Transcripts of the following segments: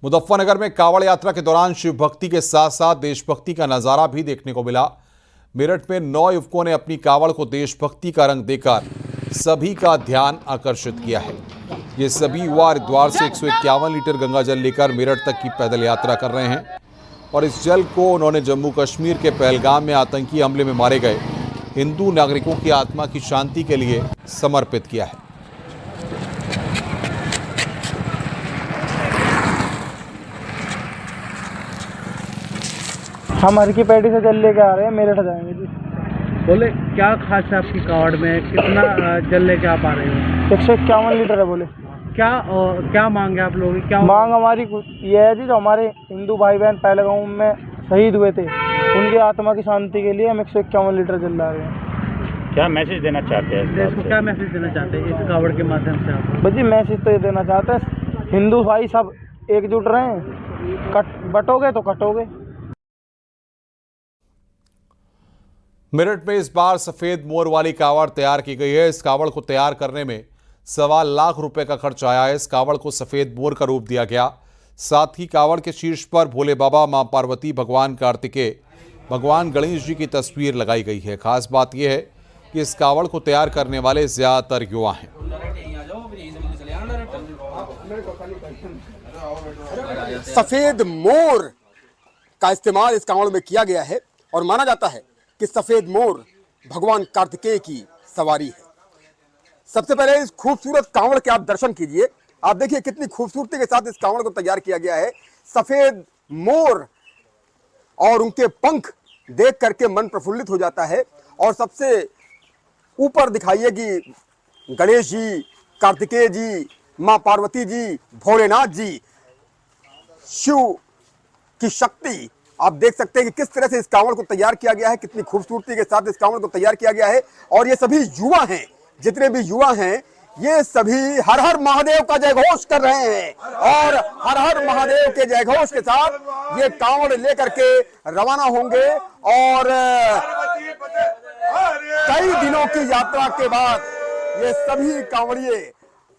मुजफ्फरनगर में कांवड़ यात्रा के दौरान शिव भक्ति के साथ साथ देशभक्ति का नजारा भी देखने को मिला। मेरठ में 9 युवकों ने अपनी कांवड़ को देशभक्ति का रंग देकर सभी का ध्यान आकर्षित किया है। ये सभी युवा हरिद्वार से 151 लीटर गंगाजल लेकर मेरठ तक की पैदल यात्रा कर रहे हैं और इस जल को उन्होंने जम्मू कश्मीर के पहलगाम में आतंकी हमले में मारे गए हिंदू नागरिकों की आत्मा की शांति के लिए समर्पित किया है। हम हर की पैड़ी से जल लेके आ रहे हैं, मेरठ जाएंगे जी। बोले क्या खास है आपकी कावड़ में, कितना जल लेके आप आ रहे हो? 151 लीटर है। बोले क्या मांग है आप लोगों की? क्या मांग हमारी ये है जी, जो हमारे हिंदू भाई बहन पहलगाम में शहीद हुए थे उनकी आत्मा की शांति के लिए हम 151 लीटर जल ला रहे हैं। क्या मैसेज देना चाहते हैं देश को? क्या मैसेज देना चाहते हैं इस कावड़ के माध्यम से आप? बस जी मैसेज तो ये देना चाहते हैं, हिंदू भाई सब एकजुट रहें, बटोगे तो कटोगे। मेरठ में इस बार सफेद मोर वाली कावड़ तैयार की गई है। इस कावड़ को तैयार करने में 1.25 लाख रुपए का खर्च आया है। इस कावड़ को सफेद मोर का रूप दिया गया। साथ ही कावड़ के शीर्ष पर भोले बाबा, मां पार्वती, भगवान कार्तिकेय, भगवान गणेश जी की तस्वीर लगाई गई है। खास बात यह है कि इस कावड़ को तैयार करने वाले ज्यादातर युवा हैं। सफेद मोर का इस्तेमाल इस कावड़ में किया गया है और माना जाता है कि सफेद मोर भगवान कार्तिकेय की सवारी है। सबसे पहले इस खूबसूरत कांवड़ के आप दर्शन कीजिए। आप देखिए कितनी खूबसूरती के साथ इस कांवड़ को तैयार किया गया है। सफेद मोर और उनके पंख देख करके मन प्रफुल्लित हो जाता है। और सबसे ऊपर दिखाइए कि गणेश जी, कार्तिकेय जी, मां पार्वती जी, भोलेनाथ जी, शिव की शक्ति आप देख सकते हैं कि किस तरह से इस कांवड़ को तैयार किया गया है, कितनी खूबसूरती के साथ इस कांवड़ को तैयार किया गया है। और ये सभी युवा हैं, जितने भी युवा हैं ये सभी हर हर महादेव का जयघोष कर रहे हैं और हर हर महादेव के जयघोष के साथ ये कांवड़ लेकर के रवाना होंगे। और कई दिनों की यात्रा के बाद ये सभी कांवड़िए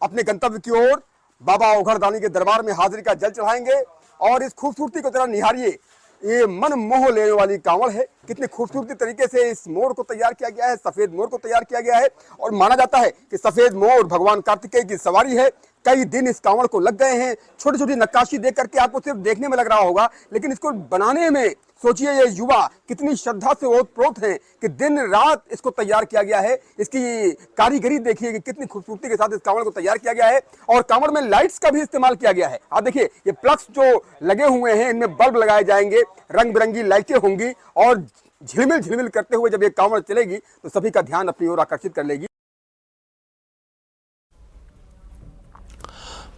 अपने गंतव्य की ओर बाबा ओघरदानी के दरबार में हाजिरी का जल चढ़ाएंगे। और इस खूबसूरती को जरा निहारिए, ये मन मोह लेने वाली कांवड़ है। कितनी खूबसूरती तरीके से इस मोर को तैयार किया गया है, सफेद मोर को तैयार किया गया है। और माना जाता है कि सफेद मोर भगवान कार्तिकेय की सवारी है। कई दिन इस कांवड़ को लग गए हैं। छोटी छोटी नक्काशी देख करके आपको सिर्फ देखने में लग रहा होगा, लेकिन इसको बनाने में सोचिए ये युवा कितनी श्रद्धा से ओतप्रोत हैं कि दिन रात इसको तैयार किया गया है। इसकी कारीगरी देखिए कि कितनी खूबसूरती के साथ इस कांवड़ को तैयार किया गया है। और कांवड़ में लाइट्स का भी इस्तेमाल किया गया है। आप देखिए ये प्लग्स जो लगे हुए हैं, इनमें बल्ब लगाए जाएंगे, रंग बिरंगी लाइटें होंगी और झिलमिल झिलमिल करते हुए जब ये कांवड़ चलेगी तो सभी का ध्यान अपनी ओर आकर्षित कर लेगी।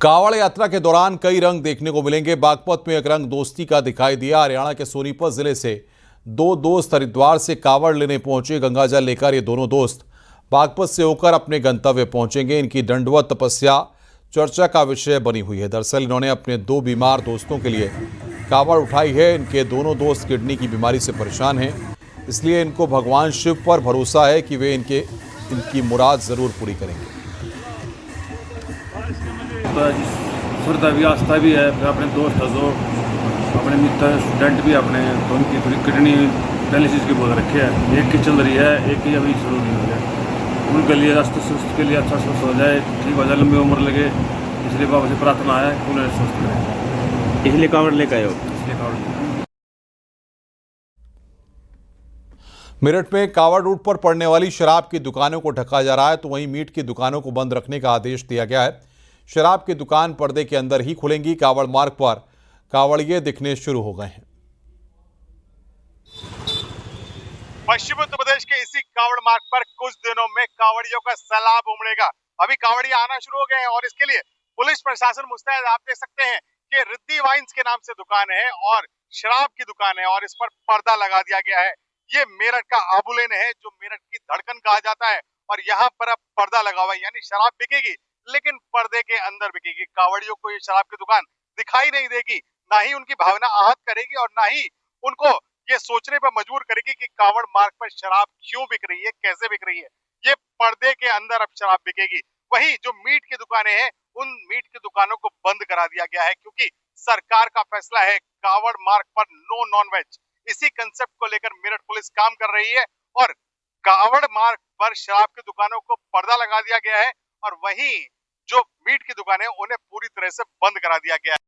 कांवड़ यात्रा के दौरान कई रंग देखने को मिलेंगे। बागपत में एक रंग दोस्ती का दिखाई दिया। हरियाणा के सोनीपत जिले से 2 दोस्त हरिद्वार से कांवड़ लेने पहुंचे। गंगाजल लेकर ये दोनों दोस्त बागपत से होकर अपने गंतव्य पहुंचेंगे। इनकी दंडवत तपस्या चर्चा का विषय बनी हुई है। दरअसल इन्होंने अपने 2 बीमार दोस्तों के लिए कांवड़ उठाई है। इनके दोनों दोस्त किडनी की बीमारी से परेशान हैं, इसलिए इनको भगवान शिव पर भरोसा है कि वे इनकी मुराद जरूर पूरी करेंगे। श्रद्धा भी, आस्था भी है। फिर अपने दोस्त है जो अपने मित्र स्टूडेंट भी अपने, तो उनकी थोड़ी किडनी डायलिसिस की बोल रखे है। एक की चल रही है, एक की अभी शुरू नहीं हो गया। उनके लिए स्वस्थ के लिए अच्छा स्वस्थ हो जाए, ठीक हो जाए, लंबी उम्र लगे, इसलिए बाबा से प्रार्थना है उन्हें स्वस्थ करें। इसलिए कांवड़ लेकर आए हो? इसलिए कांवड़। मेरठ में कांवड़ रूट पर पड़ने वाली शराब की दुकानों को ढका जा रहा है, तो वहीं मीट की दुकानों को बंद रखने का आदेश दिया गया है। शराब की दुकान पर्दे के अंदर ही खुलेंगी। कांवड़ मार्ग पर कांवड़िए दिखने शुरू हो गए हैं। पश्चिम उत्तर प्रदेश के इसी कांवड़ मार्ग पर कुछ दिनों में कांवड़ियों का सैलाब उमड़ेगा। अभी कांवड़िया आना शुरू हो गए हैं और इसके लिए पुलिस प्रशासन मुस्तैद। आप देख सकते हैं कि रिद्धि वाइन्स के नाम से दुकान है और शराब की दुकान है और इस पर पर्दा लगा दिया गया है। ये मेरठ का आबूलेन है जो मेरठ की धड़कन कहा जाता है और यहाँ पर अब पर्दा लगा हुआ है, यानी शराब बिकेगी लेकिन पर्दे के अंदर बिकेगी। कांवड़ियों को ये शराब की दुकान दिखाई नहीं देगी, ना ही उनकी भावना आहत करेगी और ना ही उनको ये सोचने पर मजबूर करेगी कि कांवड़ मार्ग पर शराब क्यों बिक रही है, कैसे बिक रही है। ये पर्दे के अंदर अब शराब बिकेगी। वही जो मीट की दुकानें हैं, उन मीट की दुकानों को बंद करा दिया गया है क्योंकि सरकार का फैसला है कावड़ मार्ग पर नो नॉन वेज। इसी कंसेप्ट को लेकर मेरठ पुलिस काम कर रही है और कावड़ मार्ग पर शराब की दुकानों को पर्दा लगा दिया गया है और वहीं जो मीट की दुकानें उन्हें पूरी तरह से बंद करा दिया गया है।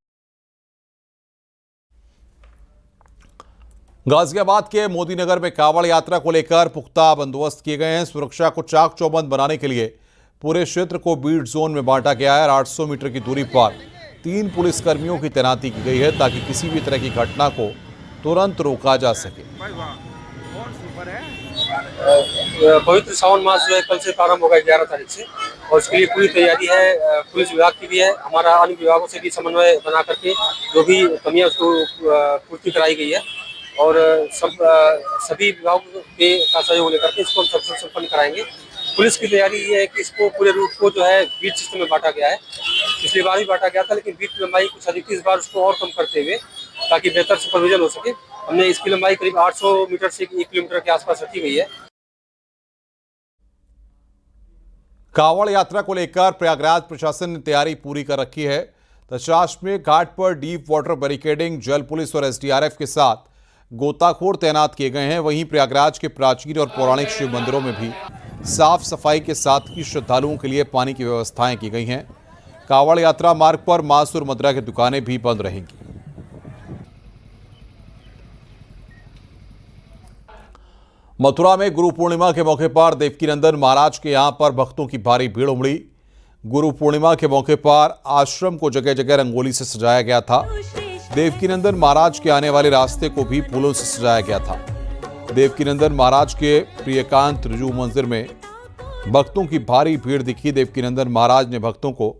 गाजियाबाद के मोदी नगर में कावड़ यात्रा को लेकर पुख्ता बंदोबस्त किए गए हैं। सुरक्षा को चाक चौबंद बनाने के लिए पूरे क्षेत्र को बीट जोन में बांटा गया है। 800 मीटर की दूरी पर 3 पुलिसकर्मियों की तैनाती की गई है ताकि किसी भी तरह की घटना को तुरंत रोका जा सके। पवित्र सावन मास जो है कल से प्रारंभ होगा 11 तारीख से, और उसके लिए पूरी तैयारी है। पुलिस विभाग की भी है, हमारा अन्य विभागों से भी समन्वय बना करके जो भी कमियां उसको पूर्ति कराई गई है और सभी विभागों के का सहयोग लेकर के इसको हम सबसे संपन्न कराएंगे। पुलिस की तैयारी ये है कि इसको पूरे रूट को जो है बीट सिस्टम में बांटा गया है। पिछली बार भी बांटा गया था, लेकिन बीट की लंबाई कुछ अधिक, इस बार उसको और कम करते हुए ताकि बेहतर सुपरविजन हो सके, हमने इसकी लंबाई करीब 800 मीटर से 1 किलोमीटर के आसपास रखी गई है। कावड़ यात्रा को लेकर प्रयागराज प्रशासन ने तैयारी पूरी कर रखी है। दशाश्वमेध घाट पर डीप वाटर बैरिकेडिंग, जल पुलिस और एसडीआरएफ के साथ गोताखोर तैनात किए गए हैं। वहीं प्रयागराज के प्राचीन और पौराणिक शिव मंदिरों में भी साफ सफाई के साथ ही श्रद्धालुओं के लिए पानी की व्यवस्थाएं की गई हैं। कावड़ यात्रा मार्ग पर मांस और मदिरा की दुकानें भी बंद रहेंगी। मथुरा में गुरु पूर्णिमा के मौके पर देवकीनंदन महाराज के यहां पर भक्तों की भारी भीड़ उमड़ी। गुरु पूर्णिमा के मौके पर आश्रम को जगह जगह रंगोली से सजाया गया था। देवकीनंदन महाराज के आने वाले रास्ते को भी फूलों से सजाया गया था। देवकीनंदन महाराज के प्रियकांत ऋजु मंदिर में भक्तों की भारी भीड़ दिखी। देवकीनंदन महाराज ने भक्तों को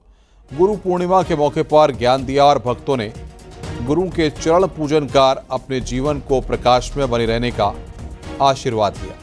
गुरु पूर्णिमा के मौके पर ज्ञान दिया और भक्तों ने गुरु के चरण पूजन कर अपने जीवन को प्रकाश में बने रहने का आशीर्वाद दिया।